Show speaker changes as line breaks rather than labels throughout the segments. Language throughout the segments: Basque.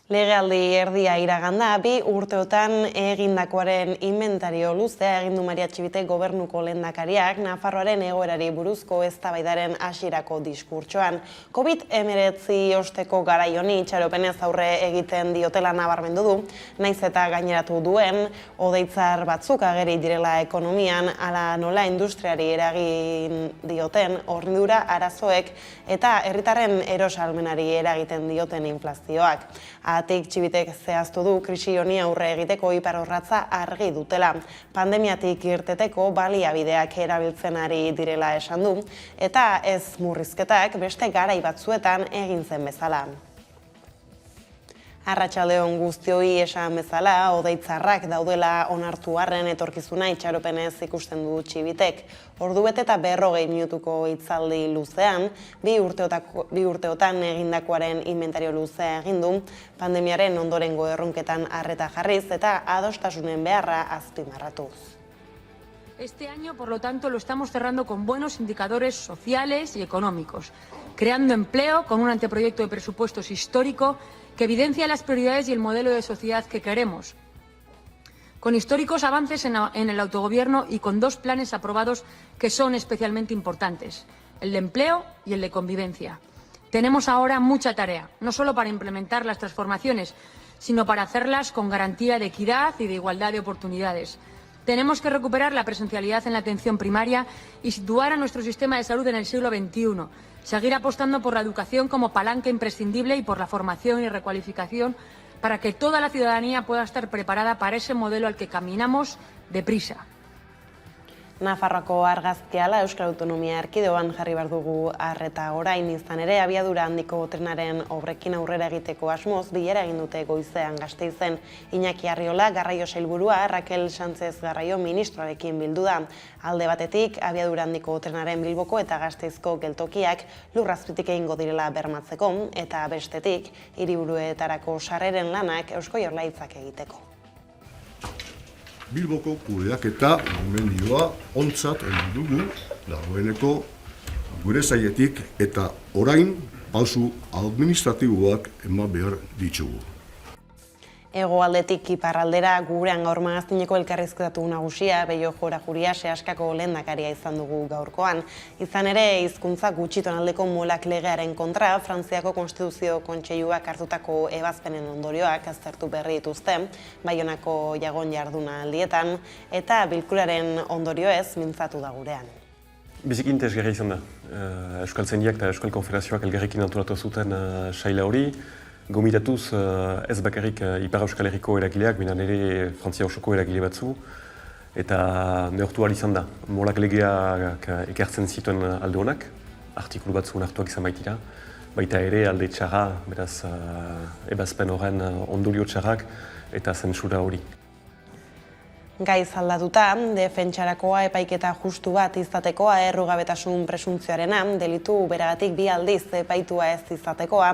Legealdi erdia iraganda, 2 urteotan egindakoaren inventario luzea egin du Maria Txibite gobernuko lehendakariak Nafarroaren egoerari buruzko eztabaidaren hasierako diskurtsoan. COVID-19 osteko garai honi itxaropenez aurre egiten diotela nabarmendu du, naiz eta gaineratu duen hodeitzar batzuk ageri direla ekonomian, ala nola industriari eragin dioten hornidura arazoek eta herritarren erosalmenari eragiten dioten inflazioak. Atik Txibitek zehaztu du krisi honi aurre egiteko iparorratza argi dutela. Pandemiatik irteteko baliabideak erabiltzen ari direla esan du, eta ez murrizketak beste garai batzuetan egin zen bezala. Arratsaldeon guztioi esan bezala, hodeitzarrak daudela onartu arren etorkizuna itxaropenez ikusten du Txibitek. Ordubete eta 40 minutuko hitzaldi luzean, 2 urteotan egindakoaren inventario luzea egin du, pandemiaren ondorengo erronketan arreta jarriz eta adostasunen beharra azpimarratuz.
Este año, por lo tanto, lo estamos cerrando con buenos indicadores sociales y económicos, creando empleo con un anteproyecto de presupuestos histórico que evidencia las prioridades y el modelo de sociedad que queremos, con históricos avances en el autogobierno y con 2 planes aprobados que son especialmente importantes, el de empleo y el de convivencia. Tenemos ahora mucha tarea, no solo para implementar las transformaciones, sino para hacerlas con garantía de equidad y de igualdad de oportunidades. Tenemos que recuperar la presencialidad en la atención primaria y situar a nuestro sistema de salud en el siglo XXI. Seguir apostando por la educación como palanca imprescindible y por la formación y recualificación para que toda la ciudadanía pueda estar preparada para ese modelo al que caminamos deprisa.
Nafarroako argazkiala Euskal Autonomia Erkidegoan jarri behar dugu arreta orain izan ere abiadura handiko trenaren obrekin aurrera egiteko asmoz bilera egin dute goizean Gasteizen. Iñaki Arriola garraio sailburua Raquel Sánchez garraio ministroarekin bildu da. Alde batetik abiadura handiko trenaren Bilboko eta Gasteizko geltokiak lurrazpitik egingo direla bermatzeko eta bestetik hiriburuetarako sarreren lanak Eusko Jaurlaritzak egiteko.
Bilboko kudeaketa gomendioa ontzat egin dugu dagoeneko gure sailetik eta orain pausu administratiboak eman behar ditugu.
Hegoaldetik iparraldera gurean gaur magaztineko elkarrizketatu nagusia Beio Jora Juria Seaskako lehendakaria izan dugu gaurkoan. Izan ere, hizkuntza gutxitonaldeko molak legearen kontra Frantziako Konstituzio Kontseiluak hartutako ebazpenen ondorioak aztertu berri dituzte, Baionako jagon jarduna aldietan, eta bilkuraren ondorioez mintzatu da gurean.
Biziki interesgarria izan da. Euskaltzaindiak eta Euskal Konfederazioak elgarrekin antolatu zuten saila hori, gomitatuz ez bakarrik Ipar Euskal Herriko eragileak, baina ere Frantzia osoko eragile batzu, eta neurtu ahal izan da. Molak legeak ekartzen zituen alde honak, artikulu batzu onartuak izan baitira, baita ere alde txarra, beraz ebazpen horren ondorio txarrak eta zentsura hori.
Gaiz aldatuta, defentsarakoa epaiketa justu bat izatekoa errugabetasun presuntzioarena, delitu beragatik 2 aldiz epaitua ez izatekoa,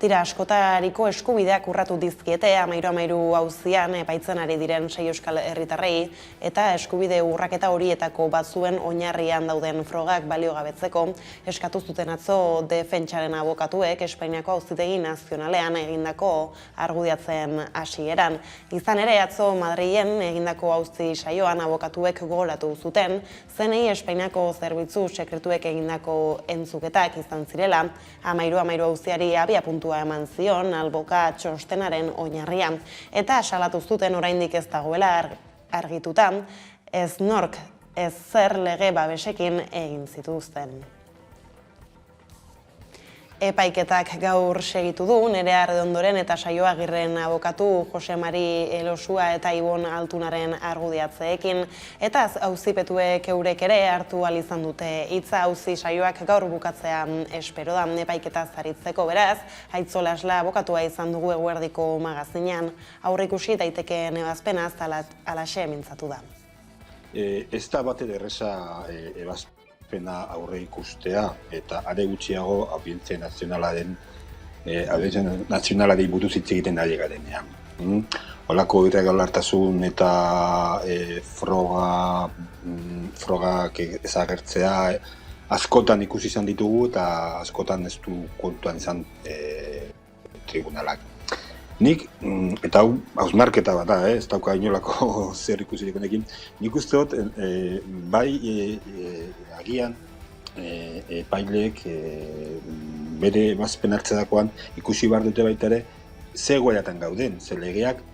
tira askotariko eskubideak urratu dizkiete 13-13 auzian epaitzen ari diren 6 euskal herritarrei, eta eskubide urraketa horietako batzuen oinarrian dauden frogak baliogabetzeko eskatu zuten atzo defentsaren abokatuek Espainiako Auzitegi Nazionalean egindako argudiatzen hasieran. Izan ere atzo Madrilen egindako auzi saioan abokatuek gogoratu zuten, zenei Espainiako zerbitzu sekretuek egindako entzuketak izan zirela, 13-13 auziari abiapuntua eman zion alboka txostenaren oinarria, eta salatu zuten oraindik ez dagoela argituta, ez nork, ez zer lege babesekin egin zituzten. Epaiketak gaur segitu du, Nerea Arredondoren eta Saio Agirren abokatu Jose Mari Elosua eta Ibon Altunaren argudiatzeekin, eta auzipetuek eurek ere hartu ahal izan dute hitza. Auzi saioak gaur bukatzea espero da epaiketa zaritzeko, beraz, Aitzolasla abokatua izan dugu eguerdiko magazinean, aurreikusi daitekeen ebazpenaz alaxe mintzatu da.
Ez da bate derreza ebazpena aurre ikustea eta are gutxiago audientzia nazionalari buruz hitz egiten ari garenean. Holako irregulartasun eta frogak ezagertzea askotan ikusi izan ditugu eta askotan ez du kontuan izan tribunalak. Nik, eta hau hausnarketa bat da, ez dauka inolako zer ikusirik honekin, nik uste dut, bai agian epaileek bere ebazpen hartzerakoan ikusi behar dute baita ere ze egoeratan gauden, ze legeak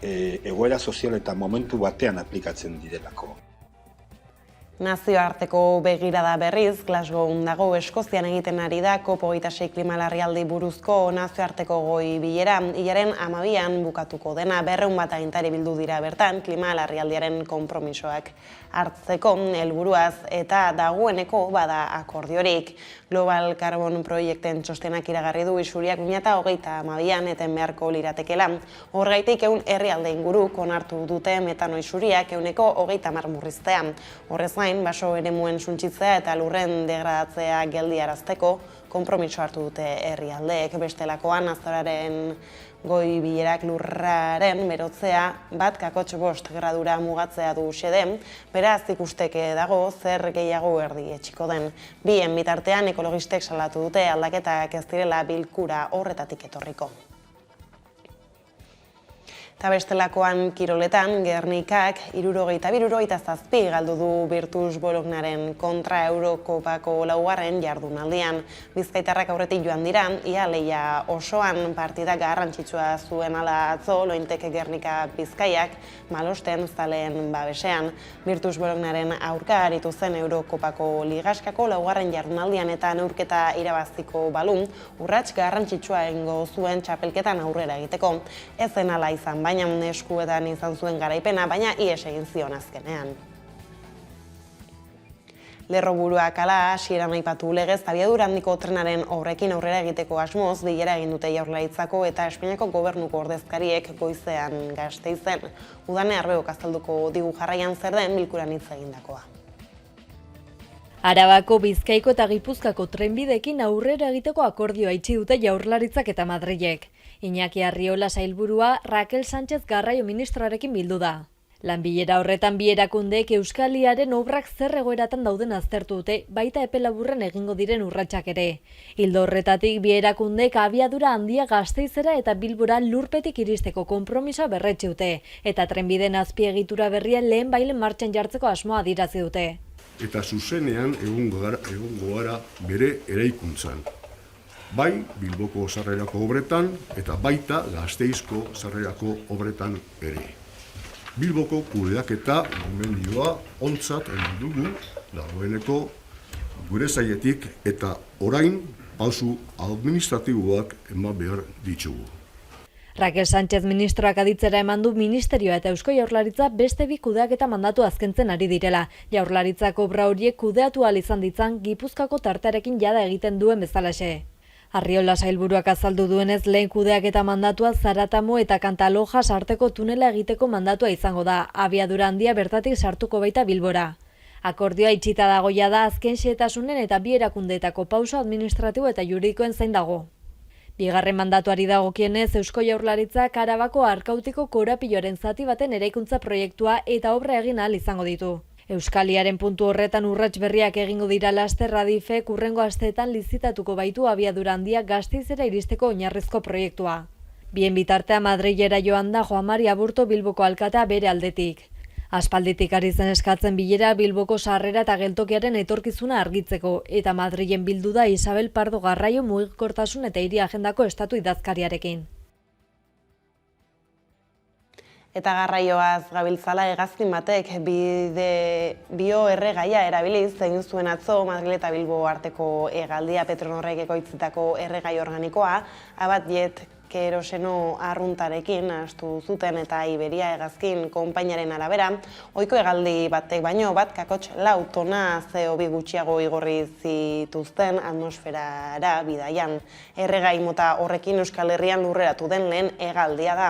egoera sozial eta momentu batean aplikatzen direlako.
Nazioarteko begirada berriz, Glasgow dago Eskozian egiten ari da COP26 klima larrialdi buruzko nazioarteko goi bilera. Hilaren 12an bukatuko dena 200 bat agintari bildu dira bertan klima larrialdiaren konpromisoak hartzeko helburuaz eta dagoeneko bada akordiorik. Global Carbon Projecten txostenak iragarri du isuriak 2032an eten beharko liratekela. Horregaitik 100 herrialde inguruk onartu dute metano isuriak 30% murriztea. Horrez gain, baso eremuen suntsitzea eta lurren degradatzea geldiarazteko konpromiso hartu dute herrialdeek. Bestelakoan azoraren goi bilerak lurraren berotzea 1,5 gradura mugatzea du xede, beraz ikusteke dago zer gehiago erdietsiko den. Bien bitartean ekologistek salatu dute aldaketak ez direla bilkura horretatik etorriko. Eta bestelakoan kiroletan, Gernikak 62-67 galdu du Virtus Bolognaren kontra Eurokopako 4. jardunaldian. Bizkaitarrak aurretik joan dira, ia lehia osoan partida garrantzitsua zuen ala atzo, Lointeke Gernika Bizkaiak, malosten zaleen babesean. Virtus Bolognaren aurka aritu zen Eurokopako ligaskako 4. jardunaldian eta neurketa irabaziko balun, urrats garrantzitsua egingo zuen txapelketan aurrera egiteko. Ez zen ala izan, baina eskuetan izan zuen garaipena, baina ihes egin zion azkenean. Lerroburuak ala hasieran aipatu legez abiadura handiko trenaren obrekin aurrera egiteko asmoz bilera egin dute Jaurlaritzako eta Espainiako gobernuko ordezkariek goizean Gasteizen. Udane Arbeok azalduko digu jarraian zer den bilkuran hitz egindakoa.
Arabako, Bizkaiko eta Gipuzkako trenbideekin aurrera egiteko akordioa itxi dute Jaurlaritzak eta Madrilek. Iñaki Arriola sailburua Raquel Sánchez Garraio ministroarekin bildu da. Lanbilera horretan bi erakundeek Euskaliaren obrak zer egoeratan dauden aztertu dute, baita epe laburren egingo diren urratsak ere. Ildo horretatik bi erakundeek abiadura handia Gasteizera eta Bilbora lurpetik iristeko konpromisoa berretsi dute, eta trenbideen azpiegitura berria lehen bailen martxan jartzeko asmoa adierazi dute.
Eta zuzenean egongo gara bere eraikuntzan. Bai Bilboko sarrerako obretan eta baita Gasteizko sarrerako obretan ere. Bilboko kudeaketa gomendioa ontzat egin dugu dagoeneko gure sailetik eta orain pausu administratiboak eman behar ditugu.
Raquel Sánchez ministroak aditzera eman du ministerioa eta Eusko Jaurlaritza beste bi kudeaketa mandatu azkentzen ari direla. Jaurlaritzako obra horiek kudeatu ahal izan ditzan Gipuzkoako tartearekin jada egiten duen bezalaxe. Arriola sailburuak azaldu duenez lehen kudeaketa mandatua Zaratamo eta Kantaloja sarteko tunela egiteko mandatua izango da, abiadura handia bertatik sartuko baita Bilbora. Akordioa itxita dago jada azken xehetasunen eta bi erakundeetako pauso administratibo eta juridikoen zain dago. Bigarren mandatuari dagokienez Eusko Jaurlaritzak Arabako Arkautiko korapiloaren zati baten eraikuntza proiektua eta obra egin ahal izango ditu. Euskaliaren puntu horretan urrats berriak egingo dira laster Adifek hurrengo asteetan lizitatuko baitu abiadura handia Gasteizera iristeko oinarrizko proiektua. Bien bitartea Madrilera joan da Joan Mari Aburto Bilboko alkatea bere aldetik. Aspalditik ari zen eskatzen bilera Bilboko sarrera eta geltokiaren etorkizuna argitzeko, eta Madrilen bildu da Isabel Pardo Garraio mugikortasun eta hiri agendako estatu idazkariarekin.
Eta garraioaz gabiltzala hegazkin batek bioerregaia erabiliz egin zuen atzo Madril eta Bilbo arteko hegaldia Petronorrek ekoitzitako erregai organikoa, Abatjet keroseno arruntarekin astu zuten eta Iberia hegazkin konpainaren arabera, ohiko hegaldi batek baino 1,4 tona CO2 gutxiago igorri zituzten atmosferara bidaian. Erregai mota horrekin Euskal Herrian lurreratu den lehen hegaldia da.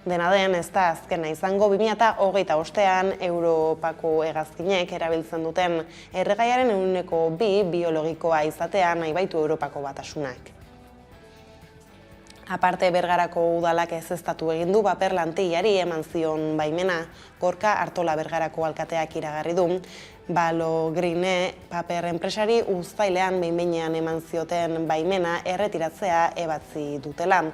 Dena den, ez da azkena izango 2025an Europako hegazkinek erabiltzen duten erregaiaren 2% biologikoa izatea nahi baitu Europako Batasunak. Aparte, Bergarako udalak ezeztatu egin du paper lantegiari eman zion baimena, Gorka Artola Bergarako alkateak iragarri du. Balogrine paper enpresari uztailean behin-behinean eman zioten baimena erretiratzea ebatzi dutela.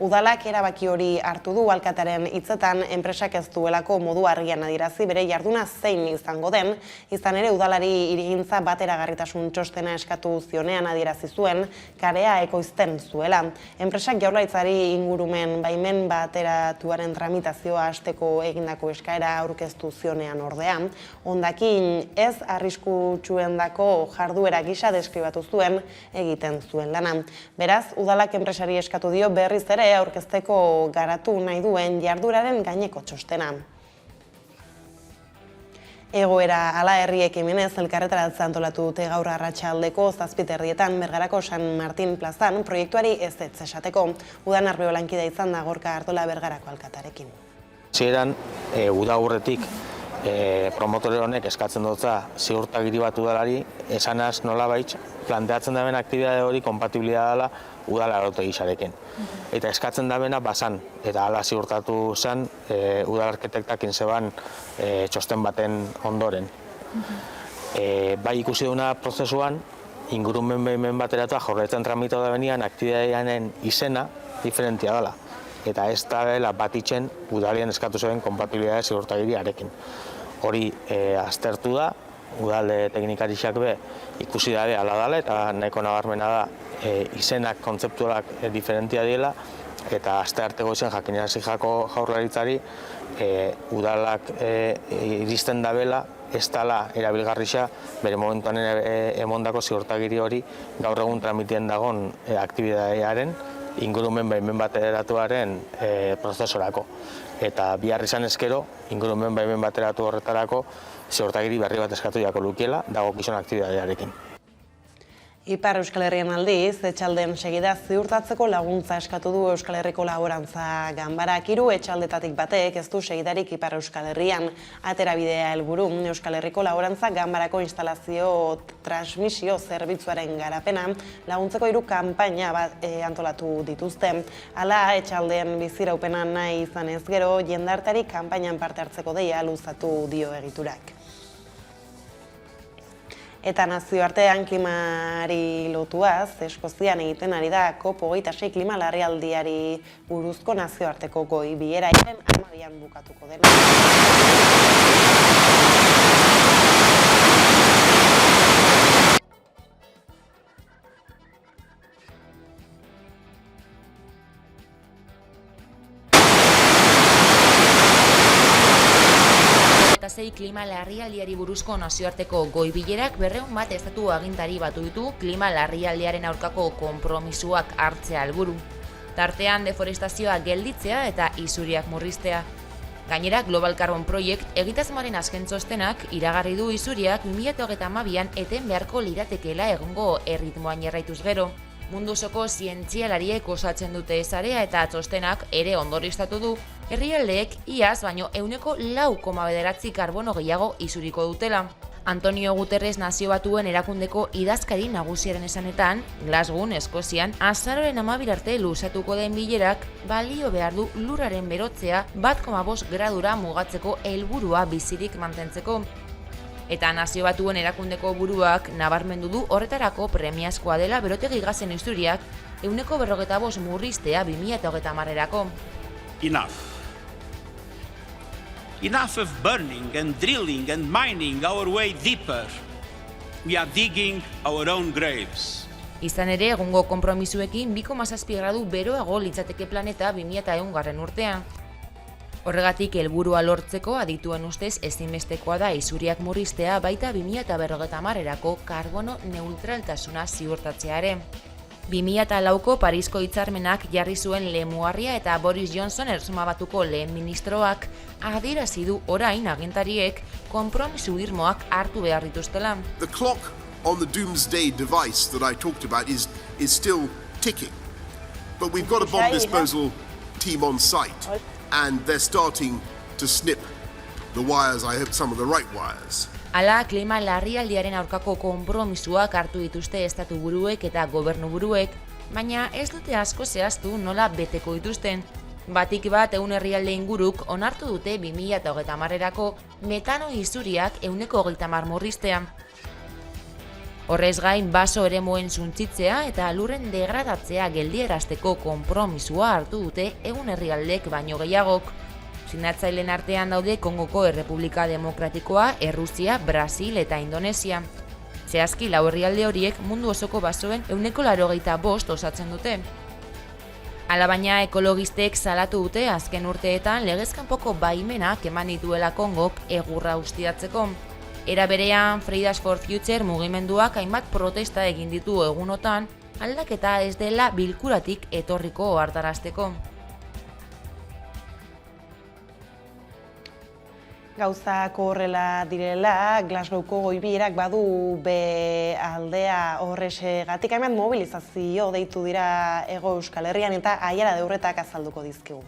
Udalak erabaki hori hartu du alkatearen hitzetan, enpresak ez duelako modu argian adierazi bere jarduna zein izango den, izan ere udalari hirigintza bateragarritasun txostena eskatu zionean adierazi zuen, karea ekoizten zuela. Enpresak Jaurlaritzari ingurumen baimen bateratuaren tramitazioa hasteko egindako eskaera aurkeztu zionean ordea, hondakin ez arriskutsuendako jarduera gisa deskribatu zuen egiten zuen lana. Beraz, udalak enpresari eskatu dio berriz ere aurkezteko garatu nahi duen jarduraren gaineko txostena. Egoera ala herri ekimenez elkarretaratza antolatu dute gaur arratsaldeko 7:00 Bergarako San Martin plazan proiektuari ezetz esateko. Udan Arbeo lankide izan da Gorka Artola Bergarako alkatarekin.
Hasieran uda aurretik promotore honek eskatzen dutza ziurtagiri bat udalari, esanaz nolabait planteatzen daben aktibitate hori kompatibilitatea dela udala arautegi gisarekin. Eta eskatzen dabena basan, eta hala ziurtatu zen udal arkitektak zeban txosten baten ondoren. Bai ikusi duna prozesuan, ingurumen behimen bateratua Jaurlaritzan tramitatu da benian aktibitatearen izena diferentia dela. Eta ez da dela batitzen udalien eskatu zeben kompatibilitate ziurtagiriarekin. Hori aztertu da, udalde teknikarixak be ikusi dabe ala dala eta nahiko nabarmena da izenak kontzeptualak diferentia diela eta aste arte goizen jakinarazi jako Jaurlaritzari udalak iristen dabela ez dela erabilgarrisa bere momentuan emondako ziurtagiri hori gaur egun tramitien dagon aktibitatearen ingurumen baimen bateratuaren prozesorako. Eta bihar izan ezkero, ingurumen baimen bateratu horretarako ziurtagiri berri bat eskatu jako lukiela dagokizun aktibitatearekin.
Ipar Euskal Herrian aldiz, etxalden segida ziurtatzeko laguntza eskatu du Euskal Herriko Laborantza Ganbarak. 3 etxaldetatik batek ez du segidarik Ipar Euskal Herrian aterabidea helburu. Euskal Herriko Laborantza Ganbarako instalazio transmisio zerbitzuaren garapena laguntzeko 3 kanpaina antolatu dituzte. Hala, etxalden biziraupena nahi izan ez gero, jendartari kanpainan parte hartzeko deia luzatu dio egiturak. Eta nazioartean klimari lotuaz, Eskozian egiten ari da COP26 klima larrialdiari buruzko nazioarteko goi bilera irailaren 12an bukatuko dena.
Klima larrialdiari buruzko nazioarteko goi bilerak 200 bat estatu agintari batu ditu klima larrialdiaren aurkako konpromisoak hartzea helburu. Tartean deforestazioa gelditzea eta isuriak murriztea. Gainera, Global Carbon Project egitasmoaren azken txostenak iragarri du isuriak 2032an eten beharko liratekeela egongo erritmoan jarraituz gero. Mundu osoko zientzialariek osatzen dute sarea eta txostenak ere ondorioztatu du herrialdeek iaz baino 4,9 karbono gehiago isuriko dutela. Antonio Guterres Nazio Batuen erakundeko idazkari nagusiaren esanetan, Glasgow, Eskozian, azaroaren 12 arte luzatuko den bilerak balio behar du lurraren berotzea 1,5 gradura mugatzeko helburua bizirik mantentzeko. Eta Nazio Batuen erakundeko buruak nabarmendu du horretarako premiazkoa dela berotegi gazen isuriak 145 murriztea 2030erako.
Enough of burning and drilling and mining our way deeper. We are digging our own graves.
Izan ere, egungo konpromisuekin 2,7 gradu beroago litzateke planeta 2100 urtean. Horregatik helburua lortzeko adituen ustez ezinbestekoa da isuriak murriztea baita 2050erako karbono neutraltasuna ziurtatzea ere. 2004ko Parisko hitzarmenak jarri zuen lemuarria eta Boris Johnson Erresuma Batuko lehen ministroak adierazi du orain agintariek konpromiso irmoak hartu behar dituztela.
The clock on the doomsday device that I talked about is still ticking. But we've got a bomb disposal team on site and they're starting to snip the wires, I hope some of the right wires.
Hala, klima larrialdiaren aurkako konpromisoak hartu dituzte estatu buruek eta gobernu buruek, baina ez dute asko zehaztu nola beteko dituzten. Batik bat 100 herrialde inguruk onartu dute 2030erako metano isuriak 30% murriztea. Horrez gain, baso eremuen suntsitzea eta lurren degradatzea geldierazteko konpromisua hartu dute egun herrialdek baino gehiagok. Sinatzaileen artean daude Kongoko Errepublika Demokratikoa, Errusia, Brasil eta Indonesia. Zehazki, lau herrialde horiek mundu osoko basoen 85% osatzen dute. Alabaina ekologistek salatu dute azken urteetan legez kanpoko baimenak eman dituela Kongok egurra ustiatzeko. Era berean, Fridays for Future mugimenduak hainbat protesta egin ditu egunotan, aldaketa ez dela bilkuratik etorriko ohartarazteko.
Gauzak horrela direla, Glasgowko goibierak badu be aldea horrexegatik hainbat mobilizazio deitu dira Hego Euskal Herrian eta Aiara de Urretak azalduko dizkigu.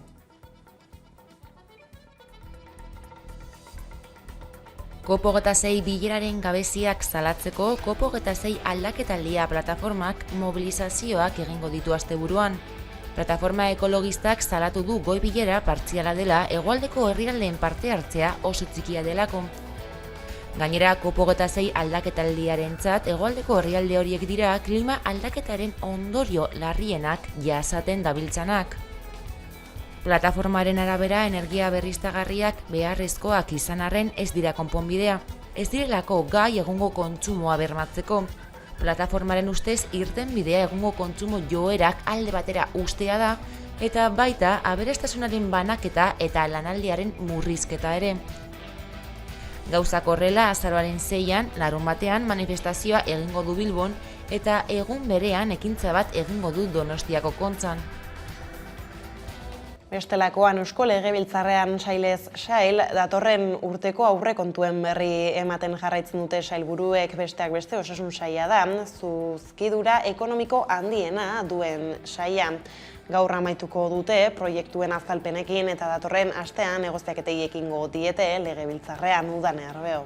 COP26 bileraren gabeziak salatzeko COP26 aldaketaldia plataformak mobilizazioak egingo ditu asteburuan. Plataforma ekologistak salatu du goi bilera partziala dela hegoaldeko herrialdeen parte hartzea oso txikia delako. Gainera, COP26 aldaketaldiarentzat hegoaldeko herrialde horiek dira klima aldaketaren ondorio larrienak jasaten dabiltzanak. Plataformaren arabera energia berriztagarriak beharrezkoak izan arren ez dira konponbidea, ez direlako gai egungo kontsumoa bermatzeko. Plataformaren ustez irtenbidea egungo kontsumo joerak alde batera ustea da eta baita aberastasunaren banaketa eta lanaldiaren murrizketa ere. Gauzak horrela, azaroaren 6an, larunbatean manifestazioa egingo du Bilbon eta egun berean ekintza bat egingo du Donostiako Kontzan.
Bestelakoan Eusko Legebiltzarrean sailez sail, datorren urteko aurrekontuen berri ematen jarraitzen dute sailburuek besteak beste osasun saila da, zuzkidura ekonomiko handiena duen saila. Gaur amaituko dute proiektuen azalpenekin eta datorren astean negoziaketei ekingo diete Legebiltzarrean udan erbeo.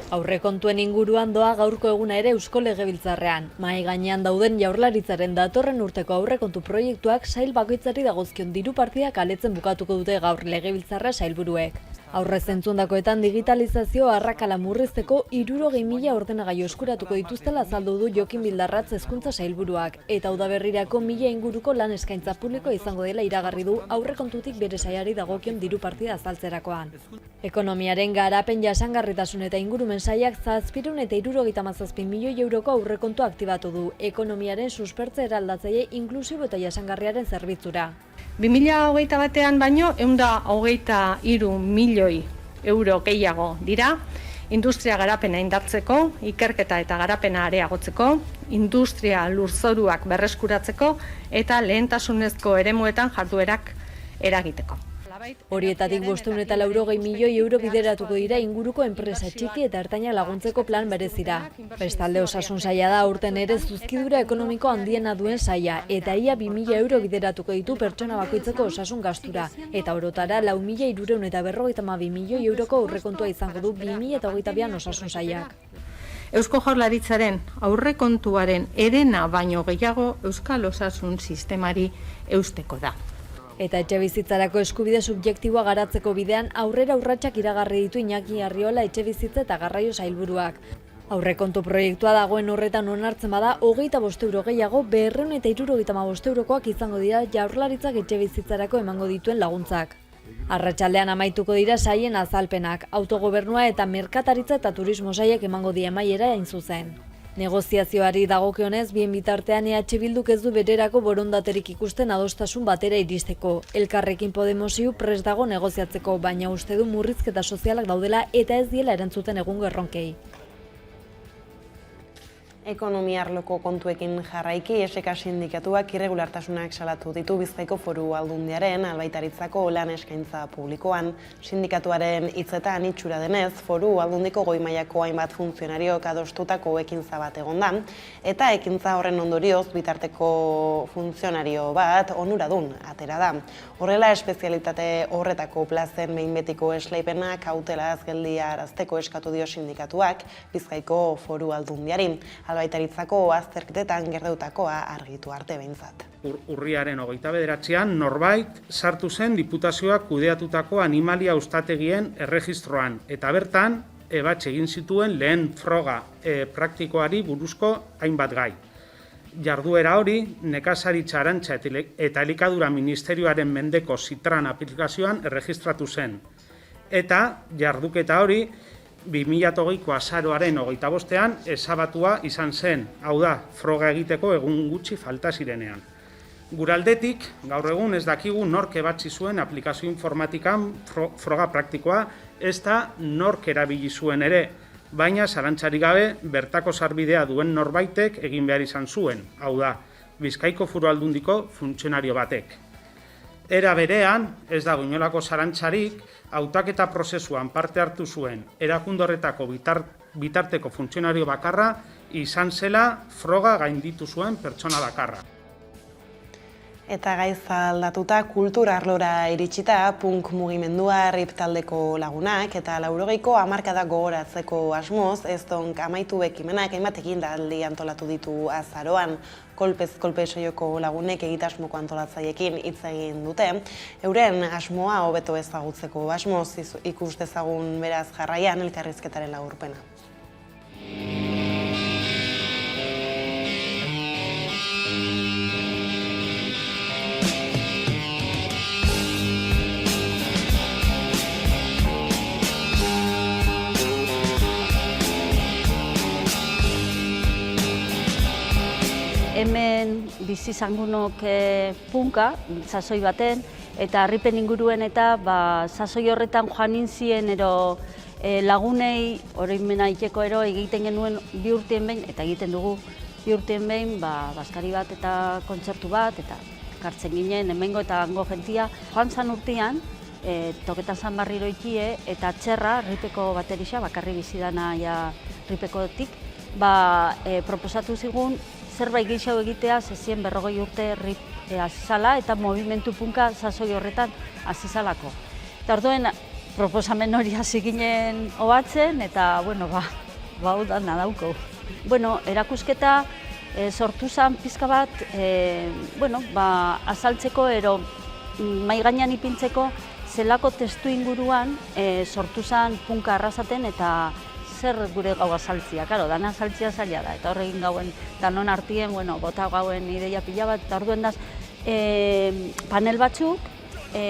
Aurrekontuen inguruan doa gaurko eguna ere Eusko Legebiltzarrean. Mahai gainean dauden Jaurlaritzaren datorren urteko aurrekontu proiektuak sail bakoitzari dagozkion diru partidak aletzen bukatuko dute gaur Legebiltzarra sailburuek. Aurrez entzundakoetan digitalizazio arrakala murrizteko 60.000 ordenagailu eskuratuko dituztela azaldu du Jokin Bildarratz hezkuntza sailburuak eta udaberrirako 1000 inguruko lan eskaintza publiko izango dela iragarri du aurrekontutik bere sailari dagokion diru partida azaltzerakoan. Ekonomiaren garapen jasangarritasun eta ingurumen sailak 777 milioi euroko aurrekontu aktibatu du ekonomiaren suspertze eraldatzaile inklusibo eta jasangarriaren zerbitzura.
2021ean baino 123 milioi euro gehiago dira, industria garapena indartzeko, ikerketa eta garapena areagotzeko, industria lurzoruak berreskuratzeko eta lehentasunezko eremuetan jarduerak eragiteko.
Horietatik 580 milioi euro bideratuko dira inguruko enpresa txiki eta ertaina laguntzeko plan berezira. Bestalde osasun saila da aurten ere zuzkidura ekonomiko handiena duen saila eta ia 2.000 euro bideratuko ditu pertsona bakoitzeko osasun gastura eta orotara 4.352 milioi euroko aurrekontua izango du 2022an osasun sailak.
Eusko Jaurlaritzaren aurrekontuaren herena baino gehiago euskal osasun sistemari eusteko da.
Eta etxebizitzarako eskubide subjektiboa garatzeko bidean aurrera urratsak iragarri ditu Iñaki Arriola etxebizitza eta garraio sailburuak. Aurrekontu proiektua dagoen horretan onartzen bada 25 euro gehiago 275 eurokoak izango dira Jaurlaritzak etxebizitzarako emango dituen laguntzak. Arratsaldean amaituko dira saien azalpenak, autogobernua eta merkataritza eta turismo saiek emango die amaiera hain zuzen. Negoziazioari dagokionez, bien bitartean EH Bilduk ez du bererako borondaterik ikusten adostasun batera iristeko. Elkarrekin Podemosiu prest dago negoziatzeko, baina uste du murrizketa sozialak daudela eta ez diela erantzuten egungo erronkei.
Ekonomia arloko kontuekin jarraiki, SK sindikatuak irregulartasunak salatu ditu Bizkaiko Foru Aldundiaren albaitaritzako lan eskaintza publikoan. Sindikatuaren hitzetan itxura denez, Foru Aldundiko goi mailako hainbat funtzionariok adostutako ekintza bat egon da, eta ekintza horren ondorioz bitarteko funtzionario bat onuradun atera da. Horrela, espezialitate horretako plazen behin betiko esleipenak kautelaz geldiarazteko eskatu dio sindikatuak Bizkaiko Foru Aldundiari. Albaitaritzako azterketetan gertautakoa argitu arte behintzat.
Urriaren 29an norbait sartu zen diputazioak kudeatutako animalia uztategien erregistroan eta bertan ebatxe egin zituen lehen froga praktikoari buruzko hainbat gai. Jarduera hori, nekazaritza arantza eta elikadura ministerioaren mendeko zitran aplikazioan erregistratu zen. Eta jarduketa hori, 2008ko azaroaren 25ean ezabatua izan zen, hau da, froga egiteko egun gutxi falta zirenean. Guraldetik, gaur egun ez dakigu nork ebatzi zuen aplikazio informatikan froga praktikoa, ez da nork erabili zuen ere, baina zalantzarik gabe bertako sarbidea duen norbaitek egin behar izan zuen, hau da, Bizkaiko Foru Aldundiko funtzionario batek. Era berean, ez dago inolako zalantzarik, hautaketa prozesuan parte hartu zuen erakundorretako bitarteko funtzionario bakarra izan zela froga gainditu zuen pertsona bakarra.
Eta gaiza aldatuta kultura arlora iritsita punk mugimendua RIP taldeko lagunak eta 80ko hamarkada gogoratzeko asmoz ez donk amaitu ekimenak hainbat ekitaldi antolatu ditu azaroan. Kolpez kolpe soioko lagunek egitasmoko antolatzaiekin hitz egin dute. Euren asmoa hobeto ezagutzeko asmoz ikus dezagun beraz jarraian elkarrizketaren laburpena.
Hemen bizi zangunok punka, sasoi baten, eta RIPen inguruen eta sasoi horretan joan nintzien ero lagunei oroimena iteko ero egiten genuen 2 urtien behin, eta egiten dugu 2 urtien behin, baskari bat eta kontzertu bat, eta kartzen ginen, hemengo eta hango jentia. Joan zan urtean, toketan zan barriro ikie, eta txerra, RIPeko baterixa, bakarri bizidana RIPekotik, proposatu zigun, zerbait gehiago egitea, zezien 40 urte RIP azizala eta movimentu punka sasoi horretan azizalako. Eta orduen proposamen hori hasi ginen obatzen eta, hau da nadauko. Erakusketa sortu zen pizka bat, azaltzeko ero mai gainean ipintzeko zelako testu inguruan sortu zen punka arrasaten eta zer gure gau azaltzia, dana azaltzia zaila da, eta horregin gauen danon artien, bota gauen ideia pila bat, eta orduen daz panel batzuk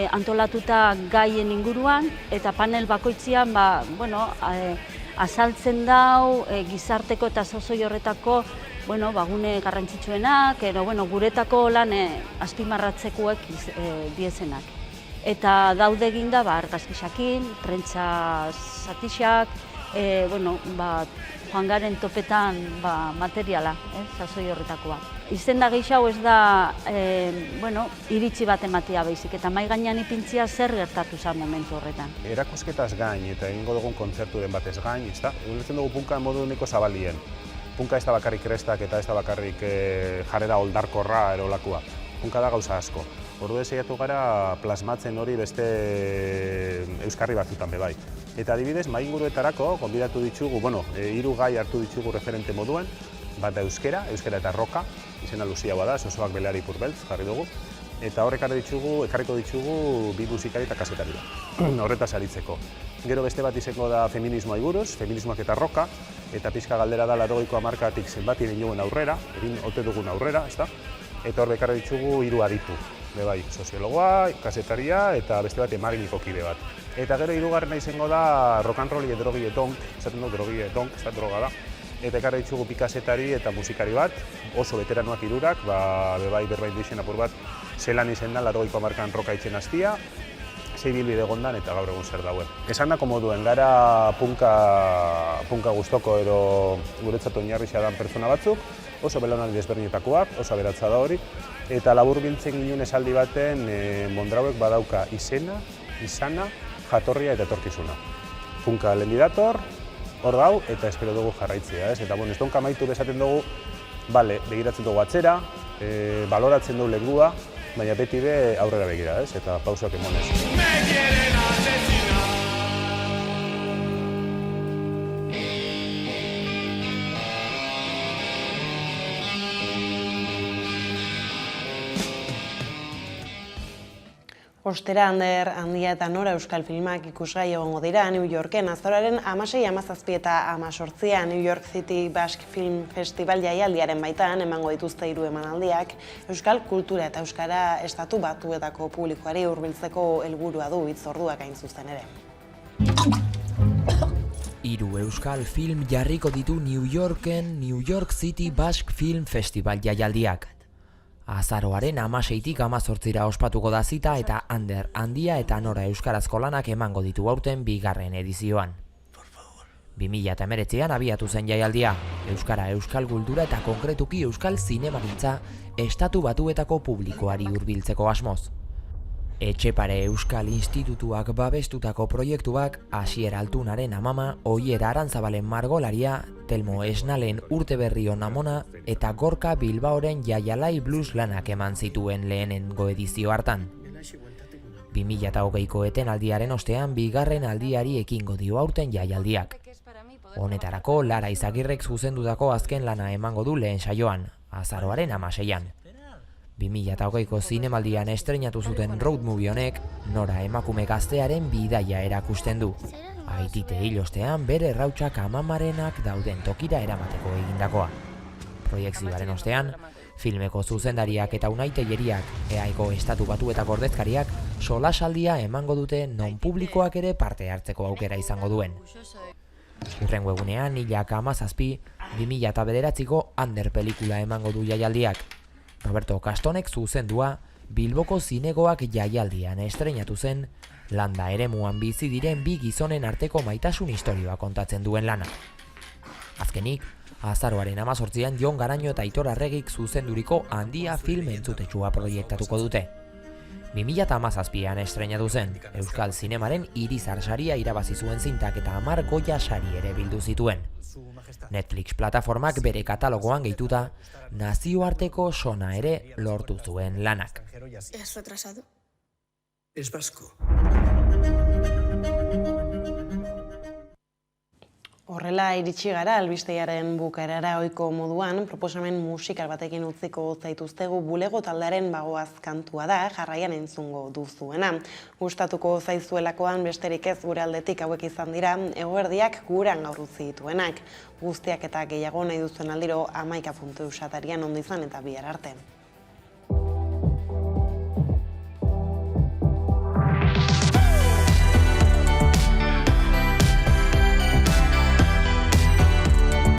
antolatuta gaien inguruan, eta panel bakoitzian azaltzen dau gizarteko eta sasoi horretako gune garrantzitsuenak, guretako lan azpimarratzekoek diezenak. Eta daude eginda argazkisakin, prentsa zatixak, joan garen topetan materiala, sasoi horretakoa. Izenda gehiago ez da iritsi bat ematea baizik, eta mai gainean ipintzia zer gertatu zen momentu horretan.
Erakusketaz gain eta egingo dugun kontzerturen batez gain, ulertzen dugu punka modu uniko zabalien. Punka ez da bakarrik krestak eta ez da bakarrik jarrera oldarkorra erolakua. Punka da gauza asko. Ordu saiatu gara plasmatzen hori beste euskarri batzutan bebai. Eta adibidez, mai inguruetarako gonbidatu ditugu, 3 gai hartu ditugu referente moduen, bat euskera eta roka, izena luziagoa da, Zozoak Beleari Ipurbeltz jarri dugu. Eta ekarriko ditugu 2 musikari eta kasetari da, horretaz aritzeko. Gero beste bat izango da feminismoa buruz, feminismoak eta roka, eta pixka galdera da 80ko hamarkatik zenbat egin dugun aurrera, egin ote dugun aurrera, eta hor bekarri ditugu 3 aditu. Bai, soziologoa, kasetaria eta beste bat emaginiko kide bat. Eta gero 3garrena izango da rock and roll drogi etonk, esaten du drogi etonk, ez da droga da. Eta ekarri ditugu pikasetari eta musikari bat, oso veteranoak 3ak, bai berbain dixen apur bat, zelan izen da 80ko hamarkan roka itzen hastia, 6 bilbide egondan eta gaur egun zer dauen. Esan dako moduen, gara punka gustoko ero guretzat oinarrixa dan pertsona batzuk, oso belaunaldi desberdinetakoak, oso aberatza da hori, eta labur biltzen ginen esaldi baten Mondrauek badauka izena, izana, jatorria eta etorkizuna. Punka lehendi dator, hor dau, eta espero dugu jarraitzea, ez? Eta ez donka amaitu bezaten dugu, begiratzen dugu atzera, baloratzen dugu lengua, baina beti be aurrera begira, ez? Eta pausak emonez.
Ostera, Ander Handia eta Nora euskal filmak ikusgai egongo dira New Yorken azoraren 16, 17 eta 18 New York City Basque Film Festival jaialdiaren baitan emango dituzte 3 emanaldiak euskal kultura eta euskara estatu batuetako publikoari hurbiltzeko helburua du hitzorduak hain zuzen ere.
3 euskal film jarriko ditu New Yorken New York City Basque Film Festival jaialdiak. Azaroaren 16tik 18ra ospatuko da zita eta Ander Handia eta Nora euskarazko lanak emango ditu aurten 2. edizioan. 2019an abiatu zen jaialdia, euskara, euskal kultura eta konkretuki euskal zinemagintza estatu batuetako publikoari hurbiltzeko asmoz. Etxepare Euskal Institutuak babestutako proiektuak Asier Altunaren amama, Oier Arantzabalen margolaria, Telmo Esnalen Urteberrion amona eta Gorka Bilbaoren Jaialai Blues lanak eman zituen lehenengo edizio hartan. 2020ko etenaldiaren ostean 2. aldiari ekingo dio aurten jaialdiak. Honetarako Lara Izagirrek zuzendutako azken lana emango du lehen saioan, azaroaren 16an. 2020ko zinemaldian estreinatu zuten road movie honek Nora emakume gaztearen bidaia erakusten du. Aitite hil ostean bere errautsak amamarenak dauden tokira eramateko egindakoa. Proiekzioaren ostean, filmeko zuzendariak eta Unai Telleriak, EAeko estatu batuetako ordezkariak, solasaldia emango dute non publikoak ere parte hartzeko aukera izango duen. Hurrengo egunean, 2017, 2009ko Ander pelikula emango du jaialdiak. Roberto Castonek zuzendua Bilboko zinegoak jaialdian estreinatu zen landa eremuan bizi diren 2 gizonen arteko maitasun istorioa kontatzen duen lana. Azkenik, azaroaren 18an Jon Garaño eta Aitor Arregik zuzenduriko Handia film entzutetsua proiektatuko dute. 2017an estreinatu zen, euskal zinemaren Irizar saria irabazi zuen zintak eta 10 Goya sari ere bildu zituen. Netflix plataformak bere katalogoan gehituta nazioarteko sona ere lortu zuen lanak.
¿Es retrasado? Es vasco.
Horrela iritsi gara albistearen bukaerara ohiko moduan, proposamen musikal batekin utziko zaituztegu bulego taldearen bagoaz kantua da, jarraian entzungo duzuena. Gustatuko zaizuelakoan besterik ez gure aldetik hauek izan dira, eguerdiak guran gaur utzi dituenak. Guztiak eta gehiago nahi duzuen aldiro 11.eusatarian ondo izan eta bihar arte.